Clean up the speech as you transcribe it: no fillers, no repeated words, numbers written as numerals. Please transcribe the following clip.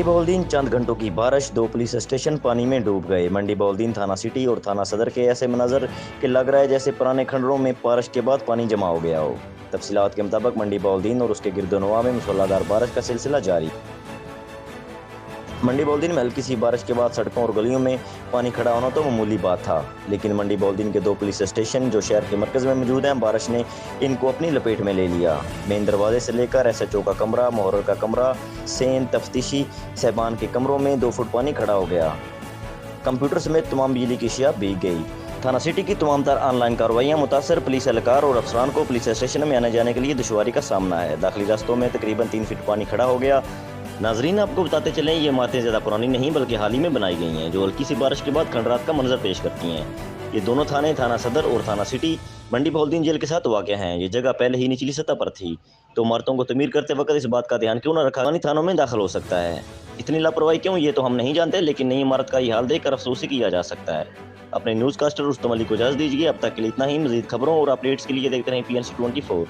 मंडी बहाउद्दीन चंद घंटों की बारिश, 2 पुलिस स्टेशन पानी में डूब गए। मंडी बहाउद्दीन थाना सिटी और थाना सदर के ऐसे मंजर कि लग रहा है जैसे पुराने खंडरों में बारिश के बाद पानी जमा हो गया हो। तफसीलात के मुताबिक मंडी बहाउद्दीन और उसके गिरदोनवा में मूसलाधार बारिश का सिलसिला जारी। मंडी बहाउद्दीन में हल्की सी बारिश के बाद सड़कों और गलियों में पानी खड़ा होना तो मामूली बात था, लेकिन मंडी बहाउद्दीन के 2 पुलिस स्टेशन जो शहर के मरकज़ में मौजूद हैं, बारिश ने इनको अपनी लपेट में ले लिया। मेन दरवाजे से लेकर SHO का कमरा, मुहर्रर का कमरा, सेन, तफ्तीशी साहबान के कमरों में 2 फुट पानी खड़ा हो गया। कंप्यूटर समेत तमाम बिजली की अशिया भीग गई। थाना सिटी की तमाम तर ऑनलाइन कार्रवाइयाँ मुतासर पुलिस एहलकार और अफसरान को पुलिस स्टेशन में आने जाने के लिए दुश्वारी का सामना है। दाखिली रास्तों में तकरीबन 3 फीट पानी खड़ा हो गया। नाजरीन, आपको बताते चलें, ये इमारतें ज़्यादा पुरानी नहीं बल्कि हाल ही में बनाई गई हैं, जो हल्की सी बारिश के बाद खंडरात का मंजर पेश करती हैं। ये दोनों थाने, थाना सदर और थाना सिटी, मंडी बहाउद्दीन जेल के साथ वाक़ हैं। ये जगह पहले ही निचली सतह पर थी, तो इमारतों को तमीर करते वक्त इस बात का ध्यान क्यों न रखा थानों में दाखिल हो सकता है। इतनी लापरवाही क्यों, ये तो हम नहीं जानते, लेकिन नई इमारत का ये हाल देखकर अफसोस ही किया जा सकता है। अपने न्यूज़ कास्टर रुस्तम अली को इजाज़त दीजिए। अब तक के लिए इतना ही। मज़ीद खबरों और अपडेट्स के लिए देखते रहें PNC 24।